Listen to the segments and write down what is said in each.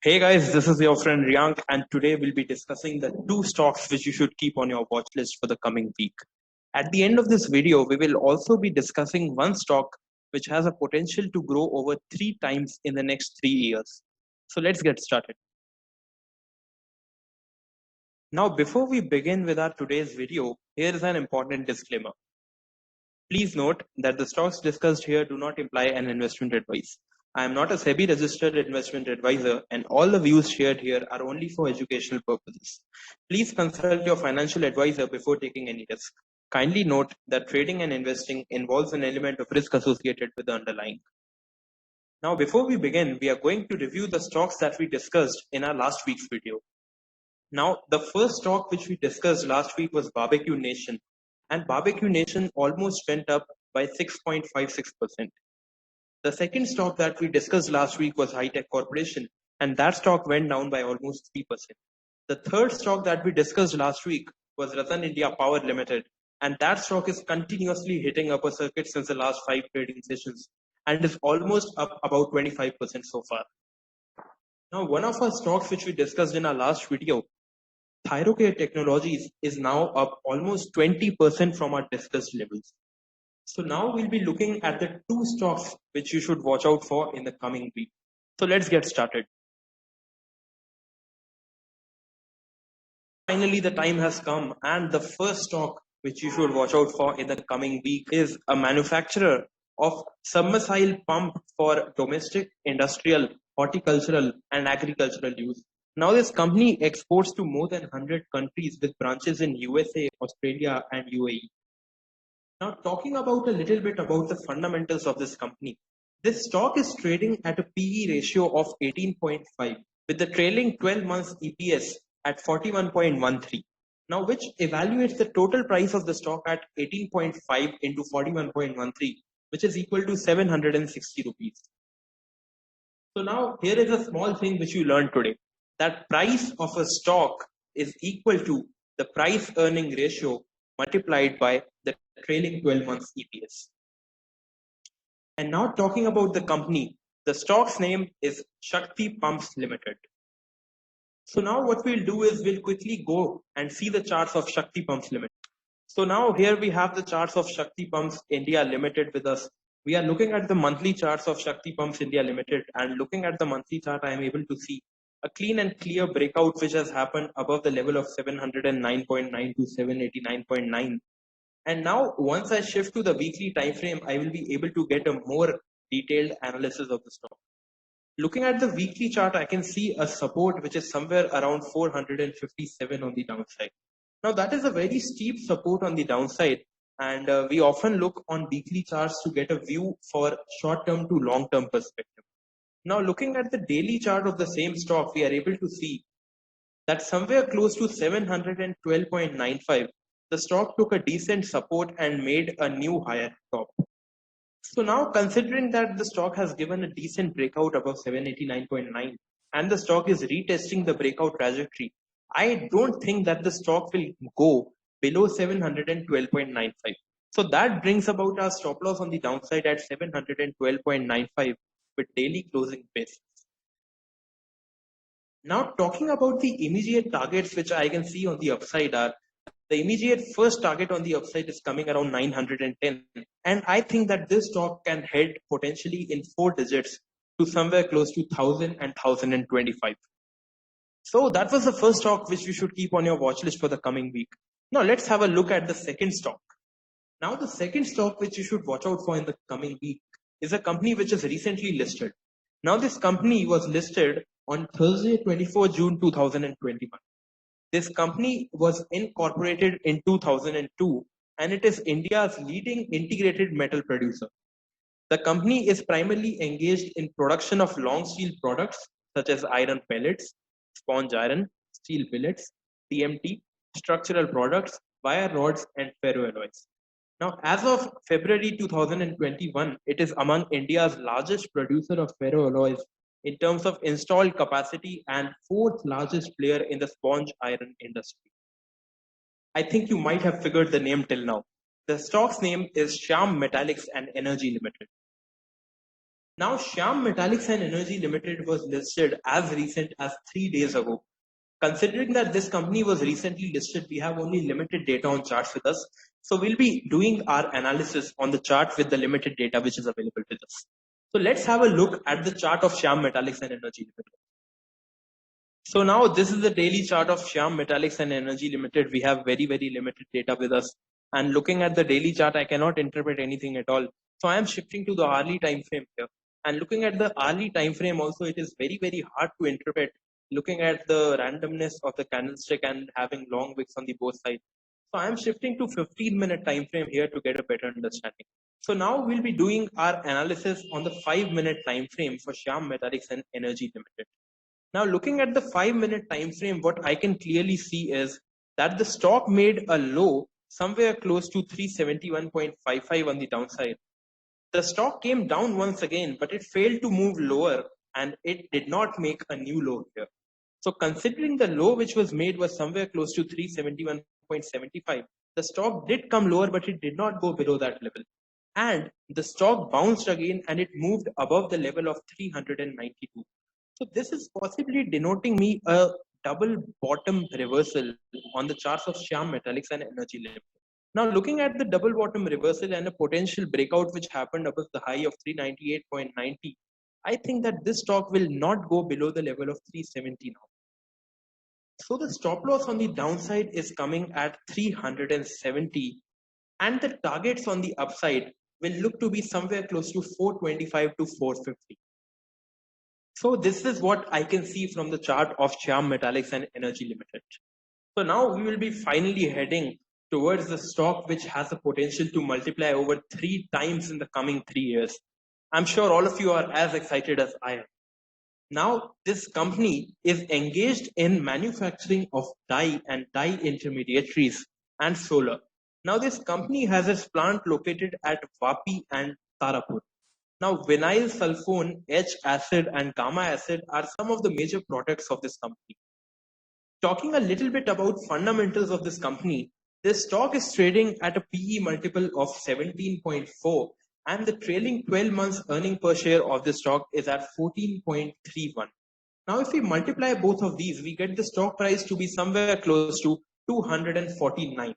Hey guys, this is your friend Riyank, and today we'll be discussing the two stocks which you should keep on your watch list for the coming week. At the end of this video, we will also be discussing one stock which has a potential to grow over 3 times in the next 3 years. So let's get started. Now, before we begin with our today's video, here is an important disclaimer. Please note that the stocks discussed here do not imply an investment advice. I am not a SEBI registered investment advisor, and all the views shared here are only for educational purposes. Please consult your financial advisor before taking any risk. Kindly note that trading and investing involves an element of risk associated with the underlying. Now, before we begin, we are going to review the stocks that we discussed in our last week's video. Now, the first stock which we discussed last week was Barbecue Nation, and Barbecue Nation almost went up by 6.56%. The second stock that we discussed last week was High Tech Corporation, and that stock went down by almost 3%. The third stock that we discussed last week was Ratan India Power Limited, and that stock is continuously hitting upper circuit since the last 5 trading sessions and is almost up about 25% so far. Now, one of our stocks which we discussed in our last video, Thyrocare Technologies, is now up almost 20% from our discussed levels. So now we'll be looking at the two stocks which you should watch out for in the coming week. So let's get started. Finally, the time has come, and the first stock which you should watch out for in the coming week is a manufacturer of submersible pump for domestic, industrial, horticultural, and agricultural use. Now, this company exports to more than 100 countries with branches in USA, Australia, and UAE. Now, talking about a little bit about the fundamentals of this company, this stock is trading at a PE ratio of 18.5 with the trailing 12 months EPS at 41.13. Now, which evaluates the total price of the stock at 18.5 into 41.13, which is equal to 760 rupees. So now here is a small thing which you learned today, that price of a stock is equal to the price earning ratio multiplied by the trailing 12 months EPS. And now talking about the company, the stock's name is Shakti Pumps Limited. So now what we'll do is we'll quickly go and see the charts of Shakti Pumps Limited. So now here we have the charts of Shakti Pumps India Limited with us. We are looking at the monthly charts of Shakti Pumps India Limited, and looking at the monthly chart, I am able to see a clean and clear breakout which has happened above the level of 709.9 to 789.9. And now once I shift to the weekly time frame, I will be able to get a more detailed analysis of the stock. Looking at the weekly chart, I can see a support which is somewhere around 457 on the downside. Now that is a very steep support on the downside, and we often look on weekly charts to get a view for short-term to long-term perspective. Now looking at the daily chart of the same stock, we are able to see that somewhere close to 712.95, the stock took a decent support and made a new higher top. So now considering that the stock has given a decent breakout above 789.9 and the stock is retesting the breakout trajectory, I don't think that the stock will go below 712.95. So that brings about our stop loss on the downside at 712.95 with daily closing basis. Now talking about the immediate targets which I can see on the upside are, the immediate first target on the upside is coming around 910, and I think that this stock can head potentially in 4 digits to somewhere close to 1000 and 1025. So that was the first stock which you should keep on your watch list for the coming week. Now let's have a look at the second stock. Now the second stock which you should watch out for in the coming week is a company which is recently listed. Now this company was listed on Thursday 24 June 2021. This company was incorporated in 2002, and it is India's leading integrated metal producer. The company is primarily engaged in production of long steel products such as iron pellets, sponge iron, steel billets, TMT, structural products, wire rods, and ferroalloys. Now, as of February 2021, it is among India's largest producer of ferroalloys in terms of installed capacity and fourth largest player in the sponge iron industry. I think you might have figured the name till now. The stock's name is Shyam Metallics and Energy Limited. Now, Shyam Metallics and Energy Limited was listed as recent as 3 days ago. Considering that this company was recently listed, we have only limited data on charts with us. So we'll be doing our analysis on the chart with the limited data which is available with us. So let's have a look at the chart of Shyam Metallics and Energy Limited. So now this is the daily chart of Shyam Metallics and Energy Limited. We have very limited data with us. And looking at the daily chart, I cannot interpret anything at all. So I am shifting to the hourly time frame here. And looking at the hourly time frame also, it is very hard to interpret. Looking at the randomness of the candlestick and having long wicks on the both sides. So I am shifting to 15-minute time frame here to get a better understanding. So now we'll be doing our analysis on the 5-minute time frame for Shyam Metallics and Energy Limited. Now, looking at the 5-minute time frame, what I can clearly see is that the stock made a low somewhere close to 371.55 on the downside. The stock came down once again, but it failed to move lower and it did not make a new low here. So considering the low which was made was somewhere close to 371.75, the stock did come lower, but it did not go below that level. And the stock bounced again and it moved above the level of 392. So this is possibly denoting me a double bottom reversal on the charts of Shyam Metallics and Energy Limited. Now looking at the double bottom reversal and a potential breakout which happened above the high of 398.90, I think that this stock will not go below the level of 370 now. So the stop loss on the downside is coming at 370 and the targets on the upside will look to be somewhere close to 425 to 450. So this is what I can see from the chart of Shyam Metallics and Energy Limited. So now we will be finally heading towards the stock which has the potential to multiply over 3 times in the coming 3 years. I'm sure all of you are as excited as I am. Now this company is engaged in manufacturing of dye and dye intermediaries and solar. Now this company has its plant located at Vapi and Tarapur. Now, vinyl sulfone, H acid, and gamma acid are some of the major products of this company. Talking a little bit about fundamentals of this company, this stock is trading at a PE multiple of 17.4, and the trailing 12 months earning per share of this stock is at 14.31. Now, if we multiply both of these, we get the stock price to be somewhere close to 249.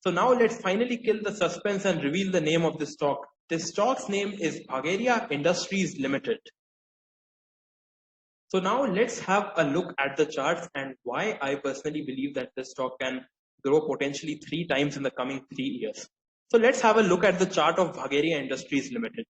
So now let's finally kill the suspense and reveal the name of the stock. This stock's name is Bhagaria Industries Limited. So now let's have a look at the charts and why I personally believe that this stock can grow potentially 3 times in the coming 3 years. So let's have a look at the chart of Bhagaria Industries Limited.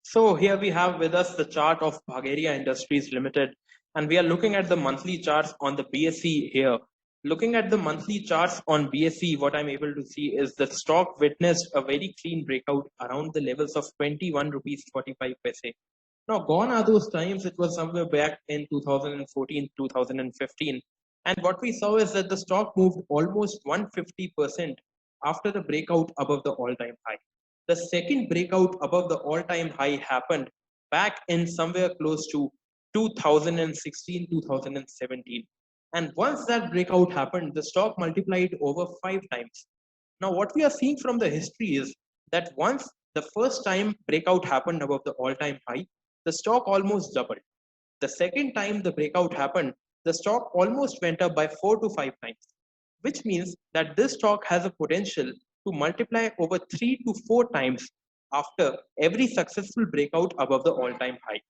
So here we have with us the chart of Bhagaria Industries Limited, and we are looking at the monthly charts on the BSE here. Looking at the monthly charts on BSE, what I'm able to see is the stock witnessed a very clean breakout around the levels of 21 rupees 45 paise. Now, gone are those times. It was somewhere back in 2014, 2015. And what we saw is that the stock moved almost 150% after the breakout above the all-time high. The second breakout above the all-time high happened back in somewhere close to 2016, 2017. And once that breakout happened, the stock multiplied over 5 times. Now, what we are seeing from the history is that once the first time breakout happened above the all-time high, the stock almost doubled. The second time the breakout happened, the stock almost went up by 4 to 5 times, which means that this stock has a potential to multiply over 3 to 4 times after every successful breakout above the all-time high.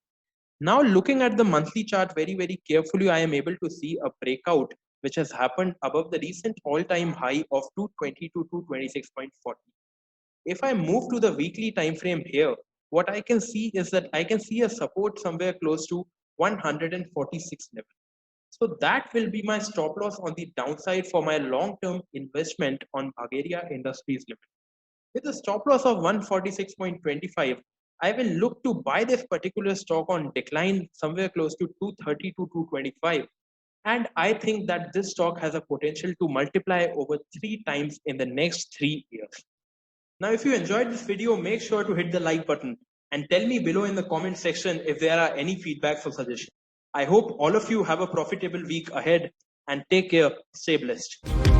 Now, looking at the monthly chart very carefully, I am able to see a breakout which has happened above the recent all-time high of 220 to 226.40. If I move to the weekly time frame here, what I can see is that I can see a support somewhere close to 146 level. So that will be my stop loss on the downside for my long-term investment on Bhagaria Industries Limited. With a stop loss of 146.25, I will look to buy this particular stock on decline somewhere close to 230 to 225. And I think that this stock has a potential to multiply over 3 times in the next 3 years. Now, if you enjoyed this video, make sure to hit the like button and tell me below in the comment section if there are any feedbacks or suggestions. I hope all of you have a profitable week ahead and take care. Stay blessed.